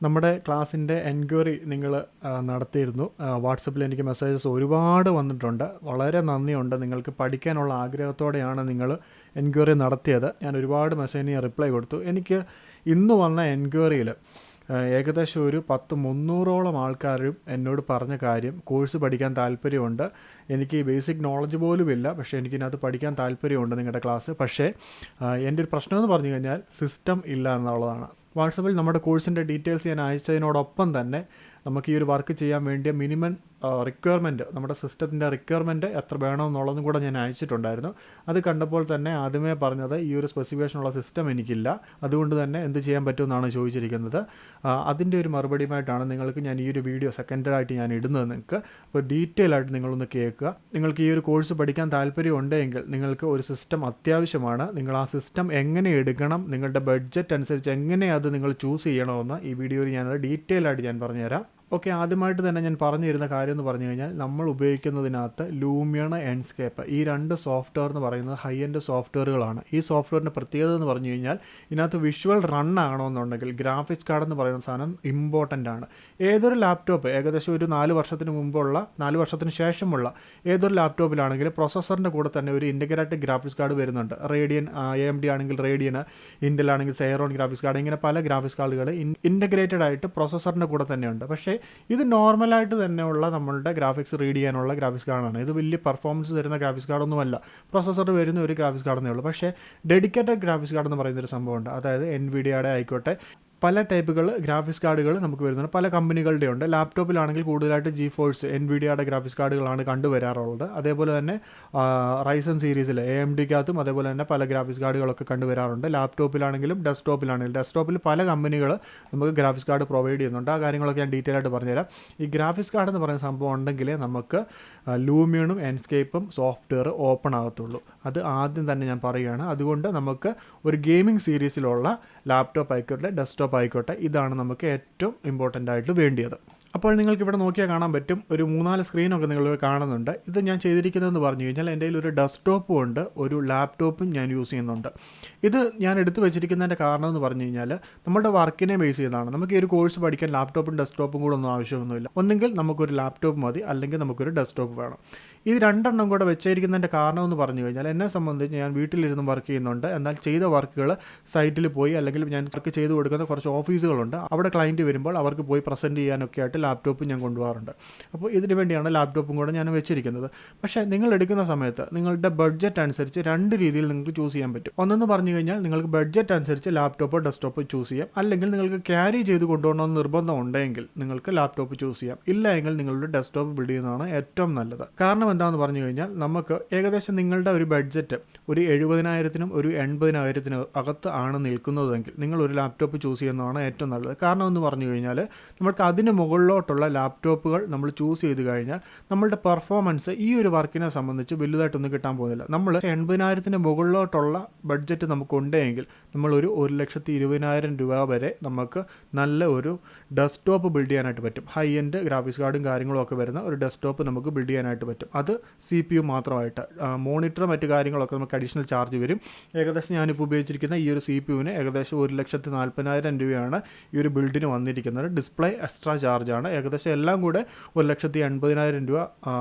നമ്മുടെ ക്ലാസ്സിൻ്റെ എൻക്വയറി നിങ്ങൾ നടത്തിയിരുന്നു. വാട്സപ്പിൽ എനിക്ക് മെസ്സേജസ് ഒരുപാട് വന്നിട്ടുണ്ട്. വളരെ നന്ദിയുണ്ട്. നിങ്ങൾക്ക് പഠിക്കാനുള്ള ആഗ്രഹത്തോടെയാണ് നിങ്ങൾ എൻക്വയറി നടത്തിയത്. ഞാൻ ഒരുപാട് മെസ്സേജിന് റിപ്ലൈ കൊടുത്തു. എനിക്ക് ഇന്ന് വന്ന എൻക്വയറിയിൽ ഏകദേശം ഒരു 300ഓളം ആൾക്കാരും എന്നോട് പറഞ്ഞ കാര്യം, കോഴ്സ് പഠിക്കാൻ താല്പര്യമുണ്ട്, എനിക്ക് ബേസിക് നോളജ് പോലും ഇല്ല, പക്ഷേ എനിക്കിതിനകത്ത് പഠിക്കാൻ താല്പര്യമുണ്ട് നിങ്ങളുടെ ക്ലാസ്. പക്ഷേ എൻ്റെ ഒരു പ്രശ്നമെന്ന് പറഞ്ഞു കഴിഞ്ഞാൽ സിസ്റ്റം ഇല്ല എന്നുള്ളതാണ്. വാട്സപ്പിൽ നമ്മുടെ കോഴ്സിൻ്റെ ഡീറ്റെയിൽസ് ഞാൻ അയച്ചതിനോടൊപ്പം തന്നെ നമുക്ക് ഈ ഒരു വർക്ക് ചെയ്യാൻ വേണ്ടിയ മിനിമം റിക്വയർമെൻറ്റ്, നമ്മുടെ സിസ്റ്റത്തിൻ്റെ റിക്വയർമെൻറ്റ് എത്ര വേണമെന്നുള്ളതും കൂടെ ഞാൻ അയച്ചിട്ടുണ്ടായിരുന്നു. അത് കണ്ടപ്പോൾ തന്നെ ആദ്യമേ പറഞ്ഞത് ഈ ഒരു സ്പെസിഫിക്കേഷനുള്ള സിസ്റ്റം എനിക്കില്ല, അതുകൊണ്ട് തന്നെ എന്ത് ചെയ്യാൻ പറ്റുമെന്നാണ് ചോദിച്ചിരിക്കുന്നത്. അതിൻ്റെ ഒരു മറുപടിയുമായിട്ടാണ് നിങ്ങൾക്ക് ഞാൻ ഈ ഒരു വീഡിയോ സെക്കൻഡായിട്ട് ഞാൻ ഇടുന്നത്. നിങ്ങൾക്ക് അപ്പോൾ ഡീറ്റെയിൽ ആയിട്ട് നിങ്ങളൊന്ന് കേൾക്കുക. നിങ്ങൾക്ക് ഈ ഒരു കോഴ്സ് പഠിക്കാൻ താല്പര്യമുണ്ടെങ്കിൽ നിങ്ങൾക്ക് ഒരു സിസ്റ്റം അത്യാവശ്യമാണ്. നിങ്ങൾ ആ സിസ്റ്റം എങ്ങനെ എടുക്കണം, നിങ്ങളുടെ ബഡ്ജറ്റ് അനുസരിച്ച് എങ്ങനെ അത് നിങ്ങൾ ചൂസ് ചെയ്യണമെന്ന് ഈ വീഡിയോയിൽ ഞാനത് ഡീറ്റെയിൽ ആയിട്ട് ഞാൻ പറഞ്ഞുതരാം. ഓക്കെ, ആദ്യമായിട്ട് തന്നെ ഞാൻ പറഞ്ഞു തരുന്ന കാര്യം എന്ന് പറഞ്ഞു കഴിഞ്ഞാൽ, നമ്മൾ ഉപയോഗിക്കുന്നതിനകത്ത് ലൂമിയൺ, എൻസ്കേപ്പ്, ഈ രണ്ട് സോഫ്റ്റ്വെയർ എന്ന് പറയുന്നത് ഹൈ എൻഡ് സോഫ്റ്റ്വെയറുകളാണ്. ഈ സോഫ്റ്റ്വെയറിൻ്റെ പ്രത്യേകത എന്ന് പറഞ്ഞു കഴിഞ്ഞാൽ, ഇതിനകത്ത് വിഷ്വൽ റൺ ആകണമെന്നുണ്ടെങ്കിൽ ഗ്രാഫിക്സ് കാർഡ് എന്ന് പറയുന്ന സാധനം ഇമ്പോർട്ടൻ്റ് ആണ്. ഏതൊരു ലാപ്ടോപ്പ് ഏകദേശം ഒരു 4 വർഷത്തിന് മുമ്പുള്ള 4 വർഷത്തിന് ശേഷമുള്ള ഏതൊരു ലാപ്ടോപ്പിലാണെങ്കിലും പ്രൊസസ്സറിൻ്റെ കൂടെ തന്നെ ഒരു ഇൻ്റഗ്രേറ്റഡ് ഗ്രാഫിക്സ് കാർഡ് വരുന്നുണ്ട്. റേഡിയൻ, AMD ആണെങ്കിൽ റേഡിയൻ, ഇൻ്റൽ ആണെങ്കിൽ സെയറോൺ ഗ്രാഫിക്സ് കാർഡ്, ഇങ്ങനെ പല ഗ്രാഫിക്സ് കാർഡുകൾ ഇൻ്റഗ്രേറ്റഡ് ആയിട്ട് പ്രൊസസ്സറിൻ്റെ കൂടെ തന്നെയുണ്ട്. പക്ഷേ ഇത് നോർമലായിട്ട് തന്നെയുള്ള നമ്മളുടെ ഗ്രാഫിക്സ് റീഡ് ചെയ്യാനുള്ള ഗ്രാഫിക്സ് കാർഡാണ്. ഇത് വലിയ പെർഫോമൻസ് തരുന്ന ഗ്രാഫിക്സ് കാർഡൊന്നുമല്ല. പ്രൊസസ്സർ വരുന്ന ഒരു ഗ്രാഫിക്സ് കാർഡെന്നേ ഉള്ളൂ. പക്ഷേ ഡെഡിക്കേറ്റഡ് ഗ്രാഫിക്സ് കാർഡ് എന്ന് പറയുന്നൊരു സംഭവമുണ്ട്. അതായത് NVIDIAയുടെ ആയിക്കോട്ടെ, പല ടൈപ്പുകൾ ഗ്രാഫിക്സ് കാർഡുകൾ നമുക്ക് വരുന്നുണ്ട്. പല കമ്പനികളുടെ ഉണ്ട്. ലാപ്ടോപ്പിലാണെങ്കിൽ കൂടുതലായിട്ട് GeForce, NVIDIAയുടെ ഗ്രാഫിക്സ് കാർഡുകളാണ് കണ്ടുവരാറുള്ളത്. അതേപോലെ തന്നെ റൈസൻ സീരീസിൽ AMDക്കകത്തും അതേപോലെ തന്നെ പല ഗ്രാഫിക്സ് കാർഡുകളൊക്കെ കണ്ടുവരാറുണ്ട്. ലാപ്ടോപ്പിലാണെങ്കിലും ഡെസ്ക്ടോപ്പിൽ പല കമ്പനികൾ നമുക്ക് ഗ്രാഫിക്സ് കാർഡ് പ്രൊവൈഡ് ചെയ്യുന്നുണ്ട്. ആ കാര്യങ്ങളൊക്കെ ഞാൻ ഡീറ്റെയിൽ ആയിട്ട് പറഞ്ഞുതരാം. ഈ ഗ്രാഫിക്സ് കാർഡ് എന്ന് പറയുന്ന സംഭവം ഉണ്ടെങ്കിലേ നമുക്ക് ലൂമിയണും എൻസ്കേപ്പും സോഫ്റ്റ്വെയർ ഓപ്പൺ ആകത്തുള്ളൂ. അത് ആദ്യം തന്നെ ഞാൻ പറയുകയാണ്. അതുകൊണ്ട് നമുക്ക് ഒരു ഗെയിമിംഗ് സീരീസിലുള്ള ലാപ്ടോപ്പ് ആയിക്കോട്ടെ, ഡെസ്ക്ടോപ്പ് ആയിക്കോട്ടെ, ഇതാണ് നമുക്ക് ഏറ്റവും ഇമ്പോർട്ടൻ്റ് ആയിട്ട് വേണ്ടിയത്. അപ്പോൾ നിങ്ങൾക്ക് ഇവിടെ നോക്കിയാൽ കാണാൻ പറ്റും, ഒരു 3-4 സ്ക്രീനൊക്കെ നിങ്ങൾ കാണുന്നുണ്ട്. ഇത് ഞാൻ ചെയ്തിരിക്കുന്നതെന്ന് പറഞ്ഞു കഴിഞ്ഞാൽ, എൻ്റെ കയ്യിൽ ഒരു ഡെസ്ക്ടോപ്പും ഉണ്ട്, ഒരു ലാപ്ടോപ്പും ഞാൻ യൂസ് ചെയ്യുന്നുണ്ട്. ഇത് ഞാൻ എടുത്തു വെച്ചിരിക്കുന്നതിൻ്റെ കാരണം എന്ന് പറഞ്ഞു കഴിഞ്ഞാൽ, നമ്മുടെ വർക്കിനെ ബേസ് ചെയ്താണ്. നമുക്ക് ഈ ഒരു കോഴ്സ് പഠിക്കാൻ ലാപ്ടോപ്പും ഡെസ്ക്ടോപ്പും കൂടെ ഒന്നും ആവശ്യമൊന്നുമില്ല. ഒന്നെങ്കിൽ നമുക്കൊരു ലാപ്ടോപ്പ് മതി, അല്ലെങ്കിൽ നമുക്കൊരു ഡെസ്ക്ടോപ്പ് വേണം. ഇത് രണ്ടെണ്ണം കൂടെ വെച്ചിരിക്കുന്നതിൻ്റെ കാരണം എന്ന് പറഞ്ഞു കഴിഞ്ഞാൽ, എന്നെ സംബന്ധിച്ച് ഞാൻ വീട്ടിലിരുന്ന് വർക്ക് ചെയ്യുന്നുണ്ട്. എന്നാൽ ചെയ്ത വർക്കുകൾ സൈറ്റിൽ പോയി, അല്ലെങ്കിൽ ഞാൻ വർക്ക് ചെയ്ത് കൊടുക്കുന്ന കുറച്ച് ഓഫീസുകളുണ്ട്, അവിടെ ക്ലയൻറ്റ് വരുമ്പോൾ അവർക്ക് പോയി പ്രസൻറ്റ് ചെയ്യാനൊക്കെ ആയിട്ട് ലാപ്ടോപ്പ് ഞാൻ കൊണ്ടുപോകാറുണ്ട്. അപ്പോൾ ഇതിന് വേണ്ടിയാണ് ലാപ്ടോപ്പും കൂടെ ഞാൻ വെച്ചിരിക്കുന്നത്. പക്ഷേ നിങ്ങൾ എടുക്കുന്ന സമയത്ത് നിങ്ങളുടെ ബഡ്ജറ്റ് അനുസരിച്ച് 2 രീതിയിൽ നിങ്ങൾക്ക് ചൂസ് ചെയ്യാൻ പറ്റും. ഒന്നെന്ന് പറഞ്ഞു കഴിഞ്ഞാൽ, നിങ്ങൾക്ക് ബഡ്ജറ്റ് അനുസരിച്ച് ലാപ്ടോപ്പോ ഡെസ്ക്ടോപ്പോ ചൂസ് ചെയ്യാം. അല്ലെങ്കിൽ നിങ്ങൾക്ക് ക്യാരി ചെയ്ത് കൊണ്ടുപോകണമെന്ന് നിർബന്ധം ഉണ്ടെങ്കിൽ നിങ്ങൾക്ക് ലാപ്ടോപ്പ് ചൂസ് ചെയ്യാം. ഇല്ല എങ്കിൽ നിങ്ങളുടെ ഡെസ്ക്ടോപ്പ് ബിൽഡ് ചെയ്യുന്നതാണ് ഏറ്റവും നല്ലത്. കാരണം എന്താണെന്ന് പറഞ്ഞു കഴിഞ്ഞാൽ, നമുക്ക് ഏകദേശം നിങ്ങളുടെ ഒരു ബഡ്ജറ്റ് ഒരു 70,000-നും ഒരു 80,000-നും അകത്ത് ആണ് നിൽക്കുന്നതെങ്കിൽ നിങ്ങൾ ഒരു ലാപ്ടോപ്പ് ചൂസ് ചെയ്യുന്നതാണ് ഏറ്റവും നല്ലത്. കാരണം എന്ന് പറഞ്ഞു കഴിഞ്ഞാൽ, നമുക്ക് അതിന് മുകളിലോട്ടുള്ള ലാപ്ടോപ്പുകൾ നമ്മൾ ചൂസ് ചെയ്ത് കഴിഞ്ഞാൽ നമ്മളുടെ പെർഫോമൻസ് ഈ ഒരു വർക്കിനെ സംബന്ധിച്ച് വലുതായിട്ടൊന്നും കിട്ടാൻ പോകുന്നില്ല. നമ്മൾ 80,000-ന് മുകളിലോട്ടുള്ള ബഡ്ജറ്റ് നമുക്കുണ്ടെങ്കിൽ നമ്മൾ ഒരു 1,20,000 രൂപ വരെ നമുക്ക് നല്ല ഒരു ഡെസ്ക്ടോപ്പ് ബിൽഡ് ചെയ്യാനായിട്ട് പറ്റും. ഹൈ എൻഡ് ഗ്രാഫിക്സ് കാർഡും കാര്യങ്ങളും ഒക്കെ വരുന്ന ഒരു ഡെസ്ക്ടോപ്പ് നമുക്ക് ബിൽഡ് ചെയ്യാനായിട്ട് പറ്റും. അത് CPU മാത്രമായിട്ട്. മോണിറ്റർ മറ്റു കാര്യങ്ങളൊക്കെ നമുക്ക് അഡീഷണൽ ചാർജ് വരും. ഏകദേശം ഞാനിപ്പോൾ ഉപയോഗിച്ചിരിക്കുന്ന ഈ ഒരു CPUവിന് ഏകദേശം 1,40,000 രൂപയാണ് ഈ ഒരു ബിൽഡിന് വന്നിരിക്കുന്നത്. ഡിസ്പ്ലേ എക്സ്ട്രാ ചാർജാണ്. ഏകദേശം എല്ലാം കൂടെ 1,80,000 രൂപ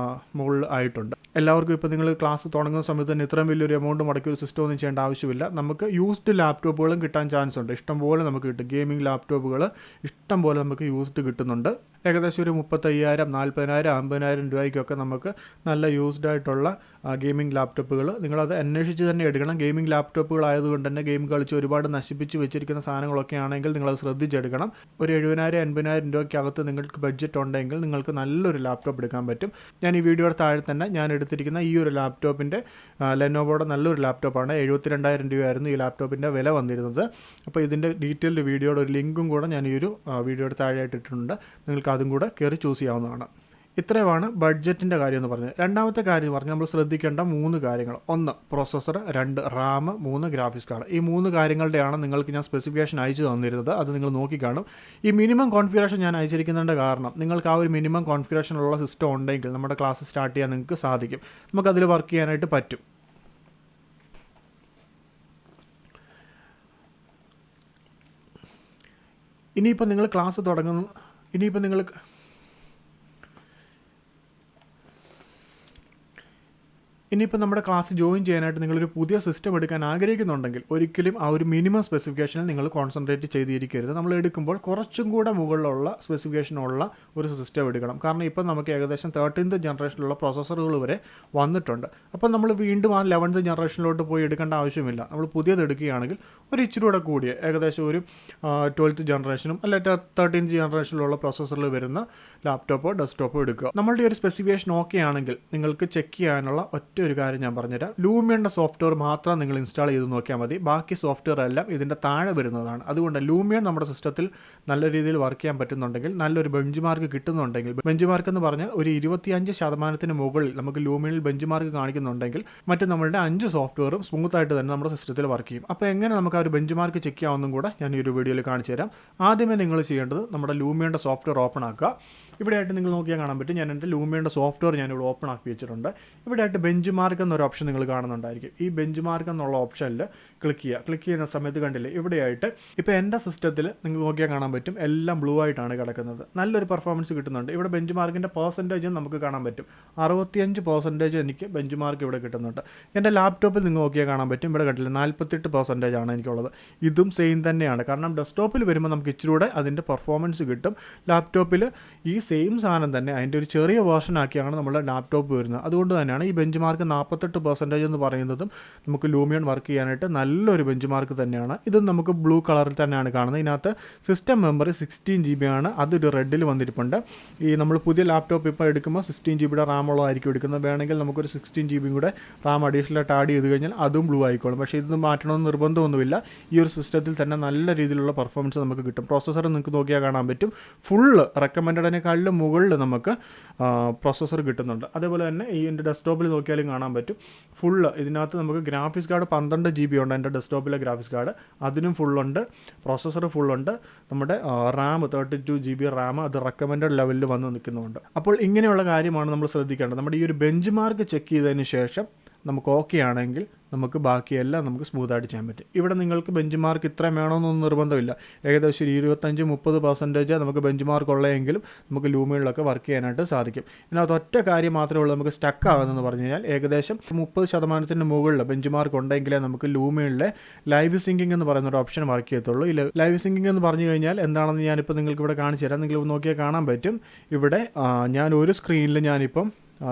മുകളിൽ ആയിട്ടുണ്ട്. എല്ലാവർക്കും ഇപ്പോൾ നിങ്ങൾ ക്ലാസ് തുടങ്ങുന്ന സമയത്ത് തന്നെ ഇത്രയും വലിയൊരു എമൗണ്ട് മുടക്കി ഒരു സിസ്റ്റം ഒന്നും ചെയ്യേണ്ട ആവശ്യമില്ല. നമുക്ക് യൂസ്ഡ് ലാപ്ടോപ്പുകളും കിട്ടാൻ ചാൻസ് ഉണ്ട്. ഇഷ്ടംപോലെ നമുക്ക് കിട്ടും. ഗെയിമിംഗ് ലാപ്ടോപ്പുകൾ ഇഷ്ടംപോലെ നമുക്ക് യൂസ്ഡ് കിട്ടുന്നുണ്ട്. ഏകദേശം ഒരു 35,000, 40,000, 50,000 രൂപയ്ക്കൊക്കെ നമുക്ക് നല്ല യൂസ്ഡ് ആയിട്ടുള്ള ഗെയിമിംഗ് ലാപ്ടോപ്പുകൾ, നിങ്ങളത് അന്വേഷിച്ച് തന്നെ എടുക്കണം. ഗെയിമിംഗ് ലാപ്ടോപ്പുകളായതുകൊണ്ട് തന്നെ ഗെയിം കളിച്ച് ഒരുപാട് നശിപ്പിച്ച് വെച്ചിരിക്കുന്ന സാധനങ്ങളൊക്കെ ആണെങ്കിൽ നിങ്ങളത് ശ്രദ്ധിച്ചെടുക്കണം. ഒരു 70,000, 80,000 രൂപയ്ക്കകത്ത് നിങ്ങൾക്ക് ബഡ്ജറ്റ് ഉണ്ടെങ്കിൽ നിങ്ങൾക്ക് നല്ലൊരു ലാപ്ടോപ്പ് എടുക്കാൻ പറ്റും. ഞാൻ ഈ വീഡിയോയുടെ താഴെ തന്നെ ഞാൻ എടുത്തിരിക്കുന്ന ഈ ഒരു ലാപ്ടോപ്പിൻ്റെ ലെനോവോയുടെ നല്ലൊരു ലാപ്ടോപ്പാണ്. 72,000 രൂപയായിരുന്നു ഈ ലാപ്ടോപ്പിൻ്റെ വില വന്നിരുന്നത്. അപ്പോൾ ഇതിൻ്റെ ഡീറ്റെയിൽഡ് വീഡിയോയുടെ ഒരു ലിങ്കും കൂടെ ഞാൻ ഈ ഒരു വീഡിയോയുടെ താഴെയായിട്ട് ഇട്ടിട്ടുണ്ട്. നിങ്ങൾക്ക് അതും കൂടെ കയറി ചൂസ് ചെയ്യാവുന്നതാണ്. ഇത്രയുമാണ് ബഡ്ജറ്റിൻ്റെ കാര്യം എന്ന് പറഞ്ഞത്. രണ്ടാമത്തെ കാര്യം എന്ന് പറഞ്ഞാൽ നമ്മൾ ശ്രദ്ധിക്കേണ്ട 3 കാര്യങ്ങൾ. 1 പ്രൊസസ്സർ, 2 RAM, 3 ഗ്രാഫിക്സ് കാർഡ്. ഈ 3 കാര്യങ്ങളുടെയാണ് നിങ്ങൾക്ക് ഞാൻ സ്പെസിഫിക്കേഷൻ അയച്ചു തന്നിരുന്നത്. അത് നിങ്ങൾ നോക്കിക്കാണും. ഈ മിനിമം കോൺഫിഗറേഷൻ ഞാൻ അയച്ചിരിക്കുന്നതിൻ്റെ കാരണം, നിങ്ങൾക്ക് ആ ഒരു മിനിമം കോൺഫിഗറേഷനുള്ള സിസ്റ്റം ഉണ്ടെങ്കിൽ നമ്മുടെ ക്ലാസ് സ്റ്റാർട്ട് ചെയ്യാൻ നിങ്ങൾക്ക് സാധിക്കും. നമുക്കതിൽ വർക്ക് ചെയ്യാനായിട്ട് പറ്റും. ഇനിയിപ്പോൾ നിങ്ങൾ ക്ലാസ് തുടങ്ങുന്നു, ഇനിയിപ്പോൾ നമ്മുടെ ക്ലാസ് ജോയിൻ ചെയ്യാനായിട്ട് നിങ്ങളൊരു പുതിയ സിസ്റ്റം എടുക്കാൻ ആഗ്രഹിക്കുന്നുണ്ടെങ്കിൽ ഒരിക്കലും ആ ഒരു മിനിമം സ്പെസിഫിക്കേഷനിൽ നിങ്ങൾ കോൺസെൻട്രേറ്റ് ചെയ്തിരിക്കരുത്. നമ്മൾ എടുക്കുമ്പോൾ കുറച്ചും കൂടെ മുകളിലുള്ള സ്പെസിഫിക്കേഷനുള്ള ഒരു സിസ്റ്റം എടുക്കണം. കാരണം ഇപ്പം നമുക്ക് ഏകദേശം 13th ജനറേഷനിലുള്ള പ്രോസസ്സറുകൾ വരെ വന്നിട്ടുണ്ട്. അപ്പം നമ്മൾ വീണ്ടും ആ 11th ജനറേഷനിലോട്ട് പോയി എടുക്കേണ്ട ആവശ്യമില്ല. നമ്മൾ പുതിയത് എടുക്കുകയാണെങ്കിൽ ഒരു ഇച്ചിരി കൂടെ കൂടിയ ഏകദേശം ഒരു 12th ജനറേഷനും അല്ലെങ്കിൽ 13th ജനറേഷനിലുള്ള പ്രോസസ്സറിൽ വരുന്ന ലാപ്ടോപ്പോ ഡെസ്ക്ടോപ്പോ എടുക്കുക. നമ്മളുടെ ഒരു സ്പെസിഫിക്കേഷൻ ഓക്കെ ആണെങ്കിൽ നിങ്ങൾക്ക് ചെക്ക് ചെയ്യാനുള്ള ഒരു കാര്യം ഞാൻ പറഞ്ഞുതരാം. ലൂമിയൻ്റെ സോഫ്റ്റ്വെയർ മാത്രം നിങ്ങൾ ഇൻസ്റ്റാൾ ചെയ്ത് നോക്കിയാൽ മതി. ബാക്കി സോഫ്റ്റ്വെയർ എല്ലാം ഇതിൻ്റെ താഴെ വരുന്നതാണ്. അതുകൊണ്ട് ലൂമിയൻ നമ്മുടെ സിസ്റ്റത്തിൽ നല്ല രീതിയിൽ വർക്ക് ചെയ്യാൻ പറ്റുന്നുണ്ടെങ്കിൽ, നല്ലൊരു ബെഞ്ച് മാർക്ക് കിട്ടുന്നുണ്ടെങ്കിൽ, ബെഞ്ച് മാർക്ക് എന്ന് പറഞ്ഞാൽ ഒരു 25% മുകളിൽ നമുക്ക് ലൂമിയനിൽ ബെഞ്ച് മാർക്ക് കാണിക്കുന്നുണ്ടെങ്കിൽ മറ്റ് നമ്മളുടെ 5 സോഫ്റ്റ്വെയറും സ്മൂത്തായിട്ട് തന്നെ നമ്മുടെ സിസ്റ്റത്തിൽ വർക്ക് ചെയ്യും. അപ്പോൾ എങ്ങനെ നമുക്ക് ആ ഒരു ബെഞ്ച് മാർക്ക് ചെക്ക് ചെയ്യാവുന്നതും കൂടെ ഞാൻ ഈ ഒരു വീഡിയോയിൽ കാണിച്ചു തരാം. ആദ്യമേ നിങ്ങൾ ചെയ്യേണ്ടത് നമ്മുടെ ലൂമിയൻ്റെ സോഫ്റ്റ്വെയർ ഓപ്പൺ ആക്കുക. ഇവിടെയായിട്ട് നിങ്ങൾ നോക്കിയാൽ കാണാൻ പറ്റും, ഞാൻ എൻ്റെ ലൂമിയൻ്റെ സോഫ്റ്റ്വെയർ ഞാനിവിടെ ഓപ്പൺ ആക്കി വെച്ചിട്ടുണ്ട്. ഇവിടെയായിട്ട് ബെഞ്ച് മാർക്ക് എന്നൊരു ഓപ്ഷൻ നിങ്ങൾ കാണുന്നുണ്ടായിരിക്കും. ഈ ബെഞ്ച് മാർക്ക് എന്നുള്ള ഓപ്ഷനിൽ ക്ലിക്ക് ചെയ്യുന്ന സമയത്ത് കണ്ടില്ലേ, ഇവിടെയായിട്ട് ഇപ്പോൾ എൻ്റെ സിസ്റ്റത്തിൽ നിങ്ങൾ നോക്കിയാൽ കാണാൻ പറ്റും എല്ലാം ബ്ലൂ ആയിട്ടാണ് കിടക്കുന്നത്. നല്ലൊരു പെർഫോമൻസ് കിട്ടുന്നുണ്ട്. ഇവിടെ ബെഞ്ച് മാർക്കിൻ്റെ പെർസെൻറ്റേജും നമുക്ക് കാണാൻ പറ്റും. 65% എനിക്ക് ബെഞ്ച് മാർക്ക് ഇവിടെ കിട്ടുന്നുണ്ട്. എൻ്റെ ലാപ്ടോപ്പിൽ നിങ്ങൾ നോക്കിയാൽ കാണാൻ പറ്റും, ഇവിടെ കണ്ടില്ല 48% ആണ് എനിക്കുള്ളത്. ഇതും സെയിം തന്നെയാണ്. കാരണം ഡെസ്ക്ടോപ്പിൽ വരുമ്പോൾ നമുക്ക് ഇച്ചിരി കൂടെ അതിൻ്റെ പെർഫോമൻസ് കിട്ടും. ലാപ്ടോപ്പിൽ ഈ സെയിം സാധനം തന്നെ അതിൻ്റെ ഒരു ചെറിയ വേർഷൻ ആക്കിയാണ് നമ്മുടെ ലാപ്ടോപ്പ് വരുന്നത്. അതുകൊണ്ട് തന്നെയാണ് ഈ ബെഞ്ച് മാർക്ക് 48% എന്ന് പറയുന്നതും നമുക്ക് ലൂമിയൻ വർക്ക് ചെയ്യാനായിട്ട് നല്ലൊരു ബെഞ്ച് മാർക്ക് തന്നെയാണ്. ഇത് നമുക്ക് ബ്ലൂ കളറിൽ തന്നെയാണ് കാണുന്നത്. ഇതിനകത്ത് സിസ്റ്റം മെമ്മറി 16 GB ആണ്. അതൊരു റെഡിൽ വന്നിരിപ്പുണ്ട്. ഈ നമ്മൾ പുതിയ ലാപ്ടോപ്പ് ഇപ്പോൾ എടുക്കുമ്പോൾ 16 GB റാം ഉള്ളതായിരിക്കും എടുക്കുന്നത്. വേണമെങ്കിൽ നമുക്കൊരു 16 GB കൂടെ റാം അഡീഷണലായിട്ട് ആഡ് ചെയ്ത് കഴിഞ്ഞാൽ അതും ബ്ലൂ ആയിക്കോളും. പക്ഷേ ഇത് മാറ്റണമെന്ന് നിർബന്ധമൊന്നുമില്ല. ഈ ഒരു സിസ്റ്റത്തിൽ തന്നെ നല്ല രീതിയിലുള്ള പെർഫോമൻസ് നമുക്ക് കിട്ടും. പ്രോസസ്സർ നിങ്ങൾക്ക് നോക്കിയാൽ കാണാൻ പറ്റും, ഫുള്ള് റെക്കമെൻഡഡിനേക്കാളും മുകളിൽ നമുക്ക് പ്രോസസ്സർ കിട്ടുന്നുണ്ട്. അതേപോലെ തന്നെ ഈ എൻ്റെ ഡെസ്ക്ടോപ്പിൽ നോക്കിയാലും കാണാൻ പറ്റും ഫുള്ള് ഇതിനകത്ത് നമുക്ക് ഗ്രാഫിക്സ് കാർഡ് 12 GB ഉണ്ട്. എൻ്റെ ഡെസ്ക്ടോപ്പിലെ ഗ്രാഫിക്സ് കാർഡ് അതിനും ഫുള്ളുണ്ട്. പ്രോസസ്സർ ഫുള്ളുണ്ട്. നമ്മുടെ റാം 32 GB റാം അത് റെക്കമെൻഡഡ് ലെവലിൽ വന്ന് നിൽക്കുന്നുണ്ട്. അപ്പോൾ ഇങ്ങനെയുള്ള കാര്യമാണ് നമ്മൾ ശ്രദ്ധിക്കേണ്ടത്. നമ്മുടെ ഈ ഒരു ബെഞ്ച് മാർക്ക് ചെക്ക് ചെയ്തതിന് ശേഷം നമുക്ക് ഓക്കെ ആണെങ്കിൽ നമുക്ക് ബാക്കിയെല്ലാം നമുക്ക് സ്മൂത്തായിട്ട് ചെയ്യാൻ പറ്റും. ഇവിടെ നിങ്ങൾക്ക് ബെഞ്ച് മാർക്ക് ഇത്രയും വേണമെന്നൊന്നും നിർബന്ധമില്ല. ഏകദേശം ഒരു 25-30% നമുക്ക് ബെഞ്ച് മാർക്ക് ഉള്ളതെങ്കിലും നമുക്ക് ലൂമിയനിലൊക്കെ വർക്ക് ചെയ്യാനായിട്ട് സാധിക്കും. ഇതിനകത്ത് ഒറ്റ കാര്യം മാത്രമേ ഉള്ളൂ നമുക്ക് സ്റ്റക്ക് ആകുന്നതെന്ന് പറഞ്ഞു കഴിഞ്ഞാൽ ഏകദേശം 30% മുകളിൽ ബെഞ്ച് മാർക്ക് ഉണ്ടെങ്കിലേ നമുക്ക് ലൂമിയനിലെ ലൈവ് സിങ്കിങ് എന്ന് പറയുന്ന ഒരു ഓപ്ഷൻ വർക്ക് ചെയ്യത്തുള്ളൂ. ഈ ലൈവ് സിങ്കിങ് എന്ന് പറഞ്ഞു കഴിഞ്ഞാൽ എന്താണെന്ന് ഞാനിപ്പോൾ നിങ്ങൾക്ക് ഇവിടെ കാണിച്ചു തരാം. നിങ്ങൾ നോക്കിയാൽ കാണാൻ പറ്റും. ഇവിടെ ഞാൻ ഒരു സ്ക്രീനിൽ ഞാനിപ്പം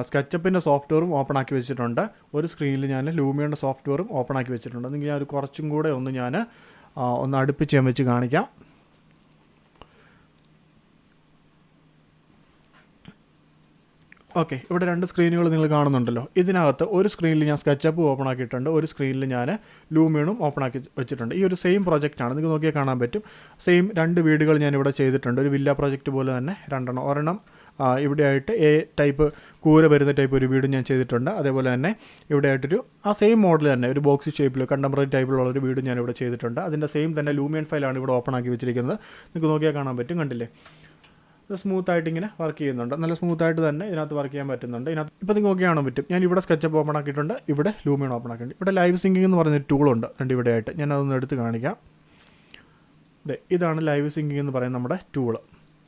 സ്കെച്ചപ്പിൻ്റെ സോഫ്റ്റ്വെയറും ഓപ്പൺ ആക്കി വെച്ചിട്ടുണ്ട്. ഒരു സ്ക്രീനിൽ ഞാൻ ലൂമിയൻ്റെ സോഫ്റ്റ്വെയറും ഓപ്പൺ ആക്കി വെച്ചിട്ടുണ്ട്. എന്നെങ്കിൽ ഞാൻ ഒരു കുറച്ചും കൂടെ ഒന്ന് അടുപ്പിച്ച് ഞാൻ വെച്ച് കാണിക്കാം. ഓക്കെ, ഇവിടെ 2 സ്ക്രീനുകൾ നിങ്ങൾ കാണുന്നുണ്ടല്ലോ. ഇതിനകത്ത് ഒരു സ്ക്രീനിൽ ഞാൻ സ്കെച്ചപ്പ് ഓപ്പൺ ആക്കിയിട്ടുണ്ട്, ഒരു സ്ക്രീനിൽ ഞാൻ ലൂമിയനും ഓപ്പൺ ആക്കി വെച്ചിട്ടുണ്ട്. ഈ ഒരു സെയിം പ്രോജക്റ്റാണ്. നിങ്ങൾക്ക് നോക്കിയാൽ കാണാൻ പറ്റും. സെയിം 2 വീടുകൾ ഞാനിവിടെ ചെയ്തിട്ടുണ്ട്. ഒരു വില്ല പ്രോജക്റ്റ് പോലെ തന്നെ 2 ഒരെണ്ണം ഇവിടെയായിട്ട് ടൈപ്പ് കൂര വരുന്ന ടൈപ്പ് ഒരു വീട് ഞാൻ ചെയ്തിട്ടുണ്ട്. അതേപോലെ തന്നെ ഇവിടെ ആയിട്ടൊരു സെയിം മോഡൽ തന്നെ ഒരു ബോക്സ് ഷേപ്പിൽ കണ്ടംപററി ടൈപ്പിലുള്ള ഒരു വീട് ഞാൻ ഇവിടെ ചെയ്തിട്ടുണ്ട്. അതിൻ്റെ സെയിം തന്നെ ലൂമിയൻ ഫയലാണ് ഇവിടെ ഓപ്പൺ ആക്കി വെച്ചിരിക്കുന്നത്. നിങ്ങൾക്ക് നോക്കിയാൽ കാണാൻ പറ്റും, കണ്ടില്ലേ, ഇത് സ്മൂത്തായിട്ട് ഇങ്ങനെ വർക്ക് ചെയ്യുന്നുണ്ട്. നല്ല സ്മൂത്തായിട്ട് തന്നെ ഇതിനകത്ത് വർക്ക് ചെയ്യാൻ പറ്റുന്നുണ്ട്. ഇതിനകത്ത് ഇപ്പോൾ നിങ്ങൾക്ക് നോക്കി കാണാൻ പറ്റും. ഞാൻ ഇവിടെ സ്കെച്ചപ്പ് ഓപ്പൺ ആക്കിയിട്ടുണ്ട്, ഇവിടെ ലൂമിയൻ ഓപ്പൺ ആക്കിയിട്ടുണ്ട്. ഇവിടെ ലൈവ് സിങ്കിങ് എന്ന് പറയുന്നൊരു ടൂളുണ്ട് ഇവിടെ ആയിട്ട്. ഞാൻ അതൊന്ന് എടുത്ത് കാണിക്കാം. ഇതാണ് ലൈവ് സിങ്കിങ് എന്ന് പറയുന്ന നമ്മുടെ ടൂള്.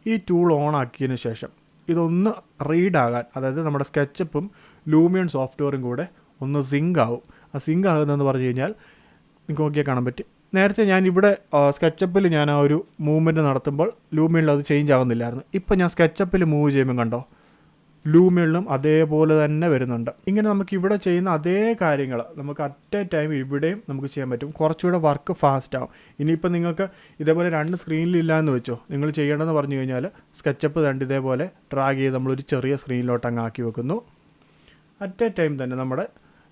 ഈ ടൂൾ ഓൺ ആക്കിയതിന് ശേഷം ഇതൊന്ന് റീഡാകാൻ, അതായത് നമ്മുടെ സ്കെച്ചപ്പും ലൂമിയൻ സോഫ്റ്റ്വെയറും കൂടെ ഒന്ന് സിങ്ക് ആവും. ആ സിങ്ക് ആകുന്നതെന്ന് പറഞ്ഞു കഴിഞ്ഞാൽ നിങ്ങൾക്ക് നോക്കിയാൽ കാണാൻ പറ്റും. നേരത്തെ ഞാനിവിടെ സ്കെച്ചപ്പിൽ ഞാൻ ആ ഒരു മൂവ്മെൻറ്റ് നടത്തുമ്പോൾ ലൂമിയനിൽ അത് ചേഞ്ച് ആകുന്നില്ലായിരുന്നു. ഇപ്പം ഞാൻ സ്കെച്ചപ്പിൽ മൂവ് ചെയ്യുമ്പോൾ കണ്ടോ, ലൂമിയനിലും അതേപോലെ തന്നെ വരുന്നുണ്ട്. ഇങ്ങനെ നമുക്ക് ഇവിടെ ചെയ്യുന്ന അതേ കാര്യങ്ങൾ നമുക്ക് അറ്റ് എ ടൈം ഇവിടെയും നമുക്ക് ചെയ്യാൻ പറ്റും. കുറച്ചുകൂടെ വർക്ക് ഫാസ്റ്റ് ആവും. ഇനിയിപ്പോൾ നിങ്ങൾക്ക് ഇതേപോലെ 2 സ്ക്രീനിലില്ല എന്ന് വെച്ചോ, നിങ്ങൾ ചെയ്യേണ്ടതെന്ന് പറഞ്ഞു കഴിഞ്ഞാൽ സ്കെച്ചപ്പ് ഇതേപോലെ ഡ്രാഗ് ചെയ്ത് നമ്മളൊരു ചെറിയ സ്ക്രീനിലോട്ട് അങ്ങ് ആക്കി വെക്കുന്നു. അറ്റ് എ ടൈം തന്നെ നമ്മുടെ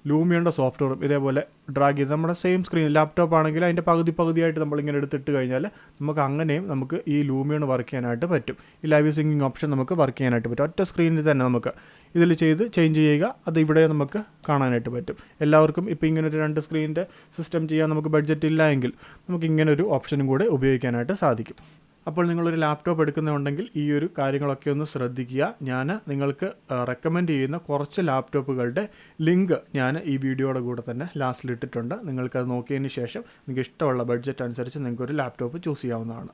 ലൂമിയൻ്റെ സോഫ്റ്റ്വെയറും ഇതേപോലെ ഡ്രാഗ് ചെയ്ത് നമ്മുടെ സെയിം സ്ക്രീൻ ലാപ്ടോപ്പ് ആണെങ്കിൽ അതിൻ്റെ പകുതിയായിട്ട് നമ്മളിങ്ങനെ എടുത്തിട്ട് കഴിഞ്ഞാൽ നമുക്ക് അങ്ങനെയും നമുക്ക് ഈ ലൂമിയൻ വർക്ക് ചെയ്യാനായിട്ട് പറ്റും. ഈ ലൈവ് സിങ്കിങ് ഓപ്ഷൻ നമുക്ക് വർക്ക് ചെയ്യാനായിട്ട് പറ്റും. ഒറ്റ സ്ക്രീനിൽ തന്നെ നമുക്ക് ഇതിൽ ചെയ്ത് ചേഞ്ച് ചെയ്യുക, അത് ഇവിടെ നമുക്ക് കാണാനായിട്ട് പറ്റും. എല്ലാവർക്കും ഇപ്പോൾ ഇങ്ങനൊരു 2 സ്ക്രീനിൻ്റെ സിസ്റ്റം ചെയ്യാൻ നമുക്ക് ബഡ്ജറ്റ് ഇല്ല എങ്കിൽ നമുക്ക് ഇങ്ങനൊരു ഓപ്ഷനും കൂടെ ഉപയോഗിക്കാനായിട്ട് സാധിക്കും. അപ്പോൾ നിങ്ങളൊരു ലാപ്ടോപ്പ് എടുക്കുന്നുണ്ടെങ്കിൽ ഈ ഒരു കാര്യങ്ങളൊക്കെ ഒന്ന് ശ്രദ്ധിക്കുക. ഞാൻ നിങ്ങൾക്ക് റെക്കമെൻഡ് ചെയ്യുന്ന കുറച്ച് ലാപ്ടോപ്പുകളുടെ ലിങ്ക് ഞാൻ ഈ വീഡിയോയുടെ കൂടെ തന്നെ ലാസ്റ്റിൽ ഇട്ടിട്ടുണ്ട്. നിങ്ങൾക്കത് നോക്കിയതിന് ശേഷം നിങ്ങൾക്ക് ഇഷ്ടമുള്ള ബഡ്ജറ്റ് അനുസരിച്ച് നിങ്ങൾക്കൊരു ലാപ്ടോപ്പ് ചൂസ് ചെയ്യാവുന്നതാണ്.